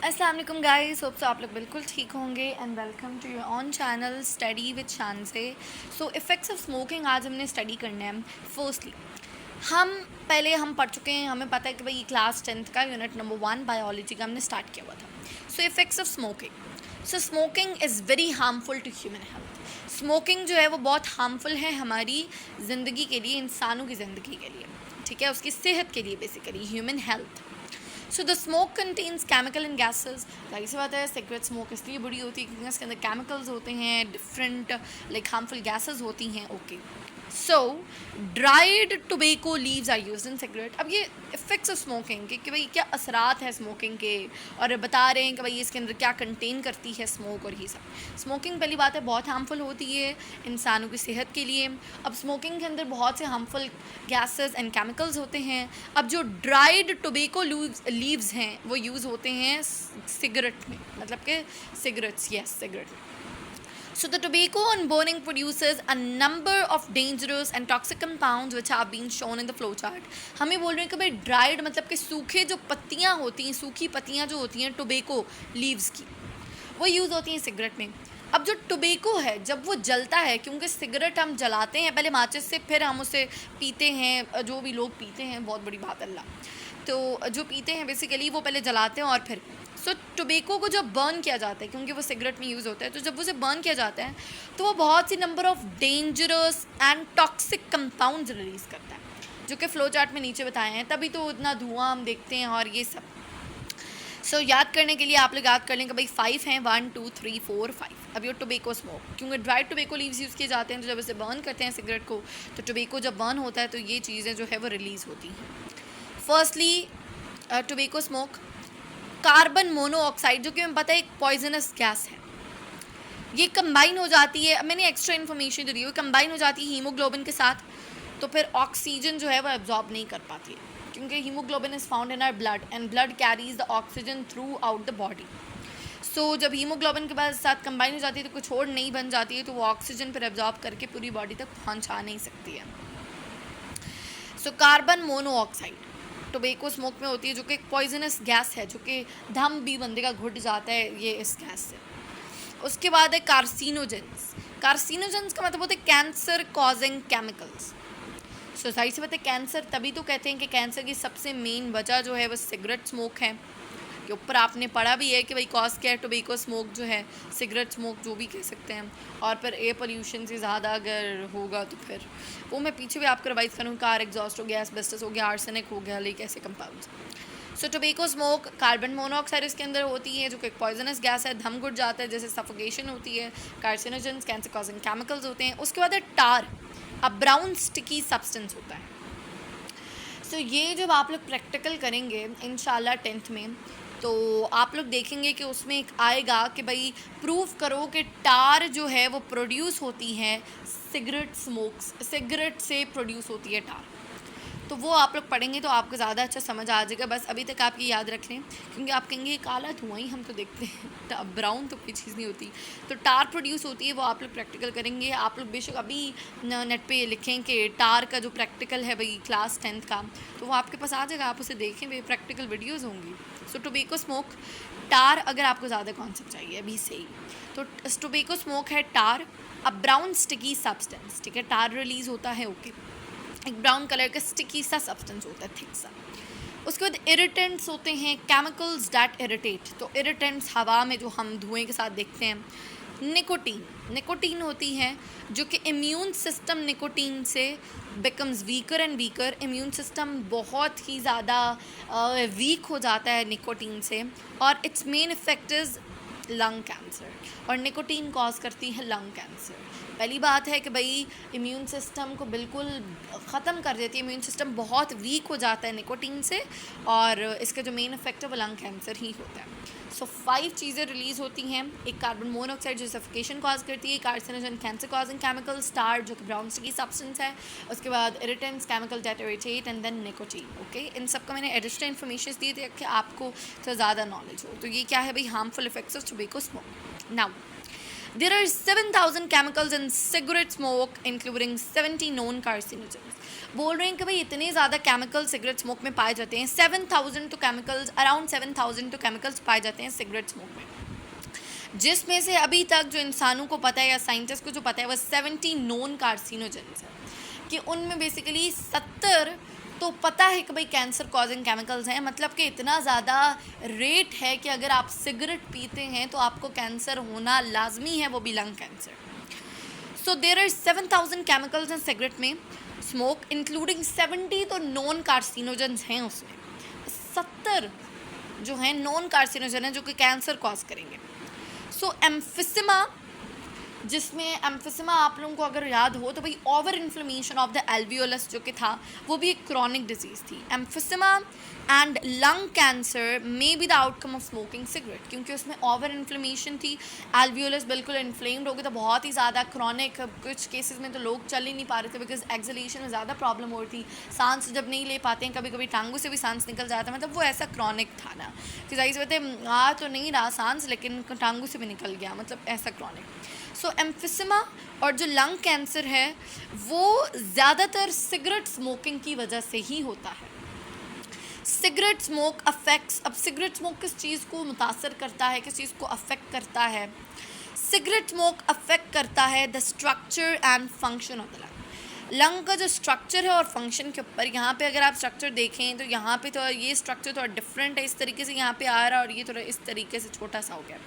अस्सलाम वालेकुम guys, hope so आप लोग बिल्कुल ठीक होंगे and welcome to your own channel study with Shan से। सो इफ़ेक्ट्स ऑफ स्मोकिंग आज हमने स्टडी करना है। फर्स्टली हम पढ़ चुके हैं, हमें पता है कि भाई क्लास 10th का यूनिट नंबर 1 बायोलॉजी का हमने स्टार्ट किया हुआ था। So effects of smoking. So smoking is very harmful to human health. Smoking जो है वो बहुत हार्मफुल है हमारी ज़िंदगी के लिए, इंसानों की ज़िंदगी के लिए, ठीक है, उसकी सेहत के लिए, basically human health. So the smoke contains chemical and gases. जाहिर सी बात है, सिगरेट स्मोक इसलिए बुरी होती है क्योंकि इसके अंदर केमिकल्स होते हैं, डिफरेंट लाइक हार्मफुल गैसेज होती हैं। Okay, so dried tobacco leaves are used in cigarette. अब ये इफ़ेक्ट्स ऑफ स्मोकिंग के कि भाई क्या असरात है स्मोकिंग के, और बता रहे हैं कि भाई इसके अंदर क्या कंटेन करती है स्मोक और ये सब। स्मोकिंग पहली बात है बहुत हार्मफुल होती है इंसानों की सेहत के लिए। अब स्मोकिंग के अंदर बहुत से हार्मफुल गैसेस एंड केमिकल्स होते हैं। अब जो ड्राइड टोबैको लीव्स हैं वो यूज़ होते हैं सिगरेट में, मतलब कि cigarettes, yes, cigarette. So the tobacco on burning produces a number of dangerous and toxic compounds which have been shown in the flowchart. हमें बोल रहे हैं कि भाई ड्राइड मतलब कि सूखे जो पत्तियाँ होती हैं, सूखी पत्तियाँ जो होती हैं टोबैको लीव्स की, वो यूज़ होती हैं सिगरेट में। अब जो टोबैको है जब वो जलता है, क्योंकि सिगरेट हम जलाते हैं पहले माचिस से, फिर हम उसे पीते हैं, जो भी लोग पीते हैं, बहुत बड़ी बात अल्लाह, तो जो पीते हैं बेसिकली वो पहले जलाते हैं और फिर टोबैको को जब बर्न किया जाता है, क्योंकि वो सिगरेट में यूज़ होता है, तो जब उसे बर्न किया जाता है तो वो बहुत सी number of dangerous and toxic compounds release करता है, जो कि फ्लो चार्ट में नीचे बताए हैं, तभी तो इतना धुआं हम देखते हैं और ये सब। याद करने के लिए आप लोग याद कर लें कि भाई 5 हैं, 1 2 3 4 5। अब ये टोबैको स्मोक, क्योंकि ड्राइड टोबैको लीव्स यूज़ किए जाते हैं, तो जब इसे बर्न करते हैं सिगरेट को, तो टोबैको जब बर्न होता है तो ये चीज़ें जो है वो रिलीज़ होती हैं। Firstly tobacco smoke, carbon monoxide, जो कि हमें पता है एक पॉइजनस गैस है, ये कंबाइन हो जाती है, मैंने एक्स्ट्रा इन्फॉर्मेशन दे रही हूँ, कंबाइन हो जाती है हीमोग्लोबिन के साथ, तो फिर ऑक्सीजन जो है वो एब्जॉर्ब नहीं कर पाती है, क्योंकि haemoglobin is found in our blood and blood carries the oxygen throughout the body. जब हीमोग्लोबिन के बाद साथ कंबाइन हो जाती है तो कुछ और नहीं बन जाती है, तो वो ऑक्सीजन फिर एब्जॉर्ब करके पूरी बॉडी तक पहुँचा नहीं सकती है। कार्बन मोनोऑक्साइड टोबैको स्मोक में होती है, जो कि एक पॉइजनस गैस है, जो कि दम भी बंदे का घुट जाता है ये इस गैस से। उसके बाद है कार्सिनोजेंस। कार्सिनोजेंस का मतलब होता है कैंसर कॉजिंग केमिकल्स। जाहिर सी बात है, कैंसर तभी तो कहते हैं कि कैंसर की सबसे मेन वजह जो है वो सिगरेट स्मोक है, के ऊपर आपने पढ़ा भी है कि भाई कॉज क्या है टोबैको स्मोक जो है, सिगरेट स्मोक जो भी कह सकते हैं। और फिर एयर पोल्यूशन से ज़्यादा अगर होगा तो फिर वो मैं पीछे भी आपको रिवाइज करूँ, कार एग्जॉस्ट हो गया, एस्बेस्टस हो गया, आर्सेनिक हो गया, लाइक ऐसे compounds. Tobacco smoke, carbon monoxide इसके अंदर होती है, जो कि एक पॉइजनस गैस है, दम घुट जाता है, जैसे सफोकेशन होती है। कार्सिनोजेंस कैंसर कॉजिंग केमिकल्स होते हैं। उसके बाद है टार, अब ब्राउन स्टिकी सब्सटेंस होता है। ये जब आप लोग प्रैक्टिकल करेंगे इंशाल्लाह 10th में, तो आप लोग देखेंगे कि उसमें एक आएगा कि भाई प्रूव करो कि टार जो है वो प्रोड्यूस होती है सिगरेट सिगरेट से प्रोड्यूस होती है टार। तो वो आप लोग पढ़ेंगे तो आपको ज़्यादा अच्छा समझ आ जाएगा। बस अभी तक आप ये याद रख लें, क्योंकि आप कहेंगे काला धुआं ही हम तो देखते हैं, तो ब्राउन तो कोई चीज़ नहीं होती। तो टार प्रोड्यूस होती है, वो आप लोग प्रैक्टिकल करेंगे। आप लोग बेशक अभी नेट पे लिखें कि टार का जो प्रैक्टिकल है भाई क्लास 10th का, तो वो आपके पास आ जाएगा, आप उसे देखें, वे प्रैक्टिकल वीडियोज़ होंगी। टोबैको स्मोक, टार, अगर आपको ज़्यादा कॉन्सेप्ट चाहिए अभी से ही, तो टोबैको स्मोक है टार, अब ब्राउन स्टिकी सब्सटेंस, ठीक है, टार रिलीज़ होता है, ओके, एक ब्राउन कलर का स्टिकी सा सब्सटेंस होता है, थिक सा। उसके बाद इरिटेंट्स होते हैं, केमिकल्स दैट इरिटेट। तो इरिटेंट्स हवा में जो हम धुएं के साथ देखते हैं। निकोटीन होती है, जो कि इम्यून सिस्टम निकोटीन से becomes weaker and weaker, immune system बहुत ही ज़्यादा वीक हो जाता है निकोटीन से, और it's main effect is lung cancer, और निकोटीन कॉज करती है लंग कैंसर। पहली बात है कि भाई इम्यून सिस्टम को बिल्कुल ख़त्म कर देती है, इम्यून सिस्टम बहुत वीक हो जाता है निकोटीन से, और इसका जो मेन इफेक्ट है वो लंग कैंसर ही होता है। 5 चीज़ें रिलीज़ होती हैं, एक कार्बन मोनोऑक्साइड जो सफोकेशन कॉज करती है, carcinogen cancer causing chemical, star जो कि ब्राउन स्टिकी सब्सटेंस है, उसके बाद irritants chemical that irritate, and then nicotine. Okay, इन सब का मैंने एडिशनल इन्फॉर्मेशन दी थी कि आपको तो ज़्यादा नॉलेज हो। तो ये क्या है भाई, harmful effects of tobacco smoke. Now There are 7,000 chemicals in cigarette smoke, including 70 known carcinogens. बोल रहे हैं कि भाई इतने ज़्यादा केमिकल सिगरेट स्मोक में पाए जाते हैं, 7,000 तो केमिकल्स, अराउंड 7,000 तो केमिकल्स पाए जाते हैं सिगरेट स्मोक में, जिसमें से अभी तक जो इंसानों को पता है या साइंटिस्ट को जो पता है वो 70 नोन कार्सिनोजेंस है, कि उनमें बेसिकली 70 तो पता है कि भाई कैंसर कॉजिंग केमिकल्स हैं। मतलब कि इतना ज़्यादा रेट है कि अगर आप सिगरेट पीते हैं तो आपको कैंसर होना लाजमी है, वो भी lung cancer. So there are 7,000 chemicals in cigarette में स्मोक, इंक्लूडिंग 70 तो नॉन कार्सिनोजेंस हैं उसमें, 70 जो हैं नॉन कार्सिनोजन हैं जो कि कैंसर कॉज करेंगे। सो एम्फिसिमा, जिसमें एम्फिसिमा आप लोगों को अगर याद हो तो भाई over inflammation of the alveolus जो कि था वो भी एक क्रॉनिक डिजीज़ थी। Emphysema and lung cancer may be the outcome of smoking cigarette, क्योंकि उसमें ओवर इन्फ्लेमेशन थी, एल्वियोलस बिल्कुल इन्फ्लेम्ड हो गई, तो बहुत ही ज़्यादा क्रॉनिक, कुछ केसेस में तो लोग चल ही नहीं पा रहे थे बिकॉज एक्सलेशन में ज़्यादा प्रॉब्लम हो रही थी, सांस जब नहीं ले पाते हैं, कभी कभी टांगों से भी सांस निकल जाता है, मतलब वो ऐसा क्रॉनिक था ना कि जाहिर सी बात है आ तो नहीं रहा सांस लेकिन टांगों से भी निकल गया, मतलब ऐसा क्रॉनिक। सो एम्फिसिमा और जो लंग कैंसर है वो ज़्यादातर सिगरेट स्मोकिंग की वजह से ही होता है। सिगरेट स्मोक अफेक्ट्स, अब सिगरेट स्मोक किस चीज़ को मुतासर करता है, किस चीज़ को अफेक्ट करता है? सिगरेट स्मोक अफेक्ट करता है the structure and function of the lung. Lung का जो स्ट्रक्चर है और फंक्शन के ऊपर, यहाँ पे अगर आप स्ट्रक्चर देखें तो यहाँ पे तो ये स्ट्रक्चर थोड़ा डिफरेंट है, इस तरीके से यहाँ पे आ रहा है और ये थोड़ा इस तरीके से छोटा सा हो गया।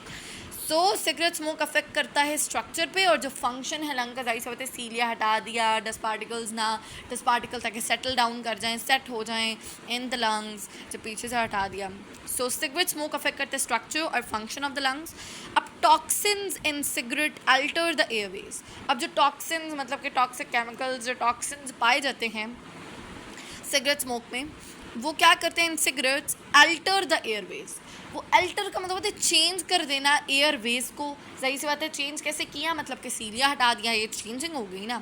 सो सिगरेट स्मोक अफेक्ट करता है स्ट्रक्चर पे, और जो फंक्शन है लंग का जाहिर सी बात है सीलिया हटा दिया, डस्ट पार्टिकल्स ना, डस्ट पार्टिकल ताकि सेटल डाउन कर जाएं, सेट हो जाएं इन द लंग्स, जो पीछे से हटा दिया। सो सिगरेट स्मोक अफेक्ट करता है स्ट्रक्चर और फंक्शन ऑफ द लंग्स। अब toxins in cigarette alter the Airways. अब जो टॉक्सिन्स मतलब कि टॉक्सिक केमिकल्स, जो टॉक्सिन्स पाए जाते हैं सिगरेट स्मोक में, वो क्या करते हैं इन सिगरेट्स, अल्टर द एयरवेज। वो अल्टर का मतलब होता है चेंज कर देना एयरवेज को। सही से बात है, चेंज कैसे किया, मतलब कि सीलिया हटा दिया, ये चेंजिंग हो गई ना।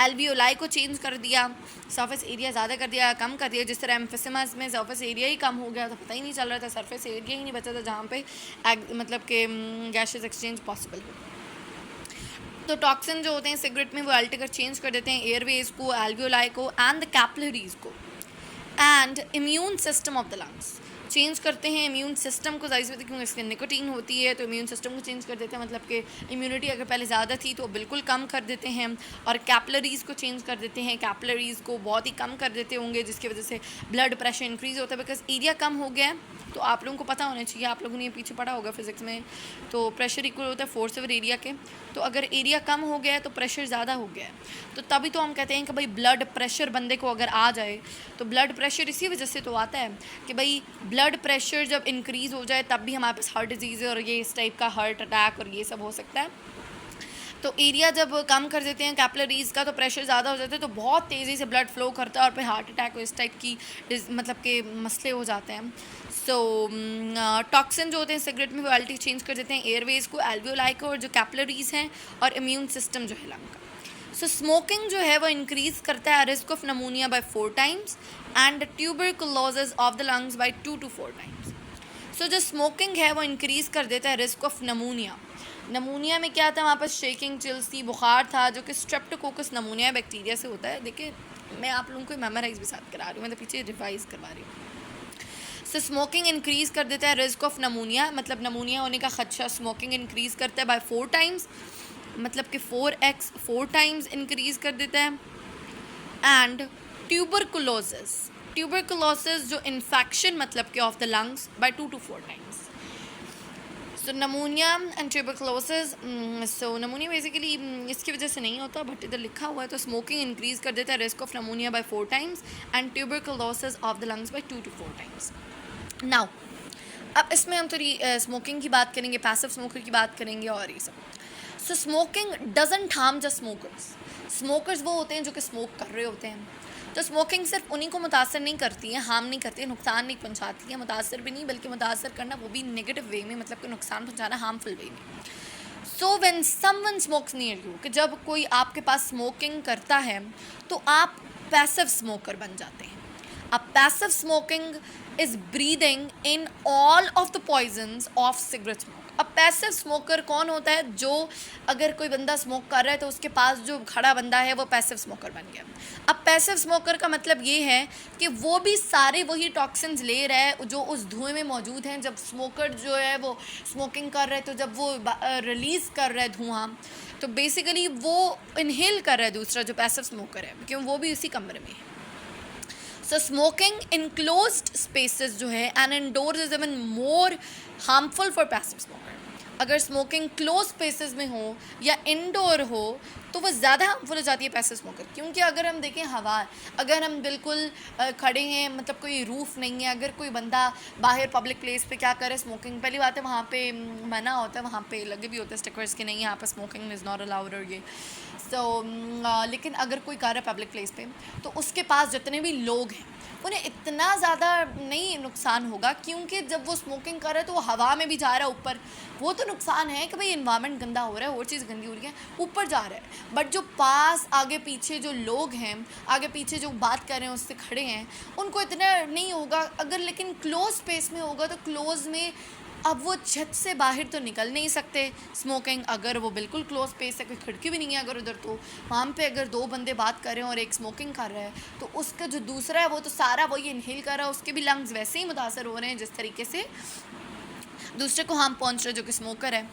एल्वियोलाई को चेंज कर दिया, सरफेस एरिया ज़्यादा कर दिया, कम कर दिया, जिस तरह एम्फिसिमास में सरफेस एरिया ही कम हो गया तो पता ही नहीं चल रहा था, सरफेस एरिया ही नहीं बचा था जहाँ पे मतलब कि गैसेस एक्सचेंज पॉसिबल हो। तो टॉक्सिन जो होते हैं सिगरेट में वो अल्टर कर चेंज कर देते हैं एयरवेज को, एल्वियोलाई को एंड द कैपिलरीज को, and immune system of the lungs change करते हैं। इम्यून सिस्टम को जाहिर सी बात है क्योंकि इसकी निकोटीन होती है तो इम्यून सिस्टम को चेंज कर देते हैं, मतलब कि इम्यूनिटी अगर पहले ज़्यादा थी तो बिल्कुल कम कर देते हैं। और कैपिलरीज़ को चेंज कर देते हैं, कैपिलरीज़ को बहुत ही कम कर देते होंगे, जिसकी वजह से ब्लड प्रेशर इंक्रीज़ होता है बिकॉज एरिया कम हो गया है। तो आप लोगों को पता होना चाहिए, आप लोगों ने ये पीछे पढ़ा होगा फिजिक्स में, तो प्रेशर इक्वल होता है फोर्स ओवर एरिया के। तो अगर एरिया कम हो गया है तो प्रेशर ज़्यादा हो गया है, तो तभी तो हम कहते हैं कि भाई ब्लड प्रेशर बंदे को अगर आ जाए तो ब्लड प्रेशर इसी वजह से तो आता है कि भाई ब्लड प्रेशर जब इंक्रीज़ हो जाए तब भी हमारे पास हार्ट डिजीज़ और ये इस टाइप का हार्ट अटैक और ये सब हो सकता है। तो एरिया जब कम कर देते हैं कैपिलरीज़ का तो प्रेशर ज़्यादा हो जाता है, तो बहुत तेज़ी से ब्लड फ्लो करता है और फिर हार्ट अटैक और इस टाइप की मतलब के मसले हो जाते हैं। सो टॉक्सिन जो होते हैं सिगरेट में वो एल्टी चेंज कर देते हैं एयरवेज को, एल्वियोलाई को, और जो कैपिलरीज़ हैं और इम्यून सिस्टम जो है लंग का। सो स्मोकिंग जो है वो इंक्रीज़ करता है risk of pneumonia by 4 times and tuberculosis of the lungs by 2 to 4 times। So जो स्मोकिंग है वो इंक्रीज़ कर देता है रिस्क ऑफ नमूनिया। नमूनिया में क्या था, वहाँ पर शेकिंग, चिल्स थी, बुखार था, जो कि स्ट्रेप्टोकोकस नमूनिया बैक्टीरिया से होता है। देखिए मैं आप लोगों को मेमोराइज भी साथ करा रही हूँ, मैं तो पीछे रिवाइज करवा रही हूँ। सो स्मोकिंग इंक्रीज़ कर देता है रिस्क ऑफ नमूनिया, मतलब नमूनिया होने का खदशा स्मोकिंग इंक्रीज़ करता है बाय 4 times, मतलब कि 4 times इंक्रीज़ कर देता है। एंड ट्यूबरकुलोसिस जो इन्फेक्शन मतलब कि of the lungs by 2 to 4 times। So pneumonia and tuberculosis, so pneumonia basically इसकी वजह से नहीं होता बट इधर लिखा हुआ है, तो स्मोकिंग इंक्रीज़ कर देता है risk of pneumonia by 4 times and tuberculosis of the lungs by 2 to 4 times। Now अब इसमें हम थोड़ी स्मोकिंग की बात करेंगे, पैसिव स्मोकर की बात करेंगे और ये सब। So smoking doesn't harm just smokers वो होते हैं जो कि स्मोक कर रहे होते हैं, तो स्मोकिंग सिर्फ उन्हीं को मुतासर नहीं करती है, हार्म नहीं करती है, नुकसान नहीं पहुंचाती है, मुतासर भी नहीं बल्कि मुतासर करना वो भी नेगेटिव वे में, मतलब कि नुकसान पहुंचाना हार्मफुल वे में। So when someone smokes near you, कि जब कोई आपके पास स्मोकिंग करता है तो आप पैसिव स्मोकर बन जाते हैं। अब passive smoking is breathing in all of the poisons of cigarette smoke. अब पैसिव स्मोकर कौन होता है? जो अगर कोई बंदा स्मोक कर रहा है तो उसके पास जो खड़ा बंदा है वो पैसिव स्मोकर बन गया. अब पैसिव स्मोकर का मतलब ये है कि वो भी सारे वही टॉक्सिन्स ले रहा है जो उस धुएं में मौजूद हैं. जब स्मोकर जो है वो स्मोकिंग कर रहा है तो जब वो रिलीज़ कर रहा है धुआं, तो बेसिकली वो इनहेल कर रहा है दूसरा जो पैसिव स्मोकर है, क्यों वो भी उसी कमरे में है. So smoking in closed spaces जो है and indoors is even more harmful for passive smoker. अगर स्मोकिंग क्लोज स्पेसेस में हो या इंडोर हो तो वो ज़्यादा हार्मफुल हो जाती है पैसिव स्मोकर. क्योंकि अगर हम देखें हवा, अगर हम बिल्कुल खड़े हैं, मतलब कोई रूफ नहीं है, अगर कोई बंदा बाहर पब्लिक प्लेस पे क्या करे स्मोकिंग, पहली बात है वहाँ पे मना होता है, वहाँ पे लगे भी होते हैं स्टिकर्स के नहीं यहाँ पर स्मोकिंग इज़ नॉट अलाउड और ये. सो लेकिन अगर कोई कर रहा है पब्लिक प्लेस पे तो उसके पास जितने भी लोग हैं उन्हें इतना ज़्यादा नहीं नुकसान होगा, क्योंकि जब वो स्मोकिंग कर रहा है तो वो हवा में भी जा रहा है ऊपर. वो तो नुकसान है कि भाई इन्वायरमेंट गंदा हो रहा है, और चीज़ गंदी हो रही है, ऊपर जा रहा है. बट जो पास आगे पीछे जो लोग हैं, आगे पीछे जो बात कर रहे हैं उससे खड़े हैं, उनको इतना नहीं होगा. अगर लेकिन क्लोज स्पेस में होगा तो क्लोज में अब वो छत से बाहर तो निकल नहीं सकते स्मोकिंग. अगर वो बिल्कुल क्लोज स्पेस है, कोई खिड़की भी नहीं है अगर उधर, तो वहाँ पे अगर दो बंदे बात कर रहे हैं और एक स्मोकिंग कर रहा है तो उसका जो दूसरा है वो तो सारा वही इनहेल कर रहा है, उसके भी लंग्स वैसे ही मुतासर हो रहे हैं जिस तरीके से दूसरे को हार्म पहुँच रहा है जो कि स्मोकर है.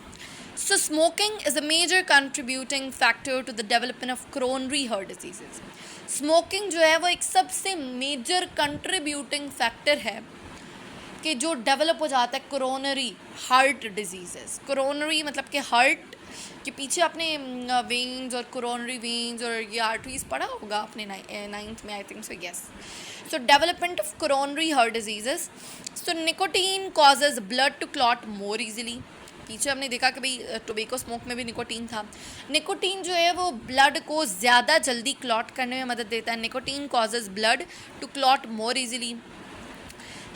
So smoking is a major contributing factor to the development of coronary heart diseases. Smoking जो है वो एक सबसे मेजर कंट्रीब्यूटिंग फैक्टर है कि जो डेवलप हो जाता है कोरोनरी हार्ट डिजीज़ेस. कोरोनरी मतलब कि हार्ट के पीछे अपने वेन्स और कोरोनरी वेन्स और ये आर्टरीज पढ़ा होगा अपने 9th में, I think so, yes. So development of coronary heart diseases. So nicotine causes blood to clot more easily. पीछे हमने देखा कि भाई टोबैको स्मोक में भी निकोटीन था. निकोटीन जो है वो ब्लड को ज़्यादा जल्दी क्लॉट करने में मदद देता है. Nicotine causes blood to clot more easily.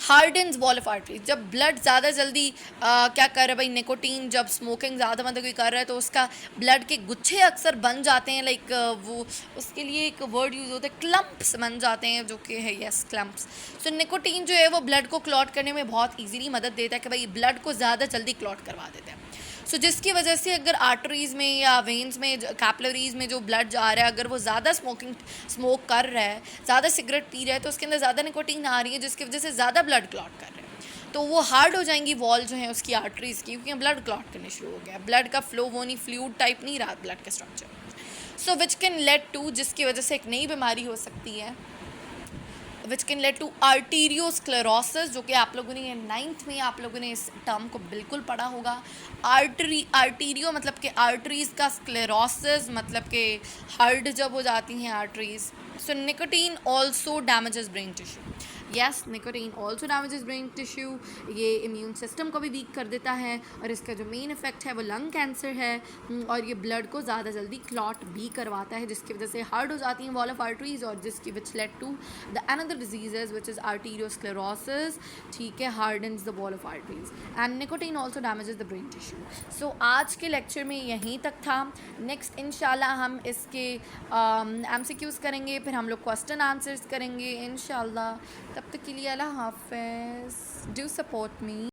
Hardens wall of arteries. जब ब्लड ज़्यादा जल्दी क्या कर रहा है भाई, निकोटीन जब स्मोकिंग ज़्यादा मतलब कोई कर रहा है तो उसका ब्लड के गुच्छे अक्सर बन जाते हैं. लाइक वो उसके लिए एक वर्ड यूज़ होता है, क्लम्प्स बन जाते हैं, जो कि है यस क्लम्प्स. सो निकोटीन जो है वो ब्लड को क्लॉट करने में बहुत ईजीली मदद देता है कि भाई ब्लड को ज़्यादा जल्दी क्लॉट करवा देता है. सो जिसकी वजह से अगर आर्टरीज़ में या वेन्स में, कैपिलरीज़ में जो ब्लड जा रहा है, अगर वो ज़्यादा स्मोक कर रहा है, ज़्यादा सिगरेट पी रहा है, तो उसके अंदर ज़्यादा निकोटीन आ रही है जिसकी वजह से ज़्यादा ब्लड क्लॉट कर रहा है, तो वो हार्ड हो जाएंगी वॉल जो है उसकी आर्टरीज़ की, क्योंकि ब्लड क्लॉट करने शुरू हो गया. ब्लड का फ्लो वो नहीं, फ्लूइड टाइप नहीं रहा ब्लड का structure. So which can lead to, जिसकी वजह से एक नई बीमारी हो सकती है, which can lead to arteriosclerosis, जो कि आप लोगों ने 9th में आप लोगों ने इस टर्म को बिल्कुल पढ़ा होगा. आर्टीरियो मतलब कि आर्टरीज़ का, स्क्लेरोसिस मतलब कि हार्ड जब हो जाती हैं arteries. So nicotine also damages brain tissue. Yes, nicotine also damages brain tissue. ये इम्यून सिस्टम को भी वीक कर देता है और इसका जो मेन इफेक्ट है वो लंग कैंसर है. और ये ब्लड को ज़्यादा जल्दी क्लॉट भी करवाता है, जिसकी वजह से हार्ड हो जाती हैं वॉल ऑफ आर्टरीज, और जिसकी which led to the another diseases which is arteriosclerosis. ठीक है, hardens the wall of arteries. And nicotine also damages the brain tissue. So आज के लेक्चर में यहीं तक था. नेक्स्ट इंशाल्लाह हम इसके MCQs करेंगे, फिर हम लोग क्वेश्चन आंसर्स करेंगे इंशाल्लाह. तब तक के लिए अल्लाह हाफ़िज़. Do support me.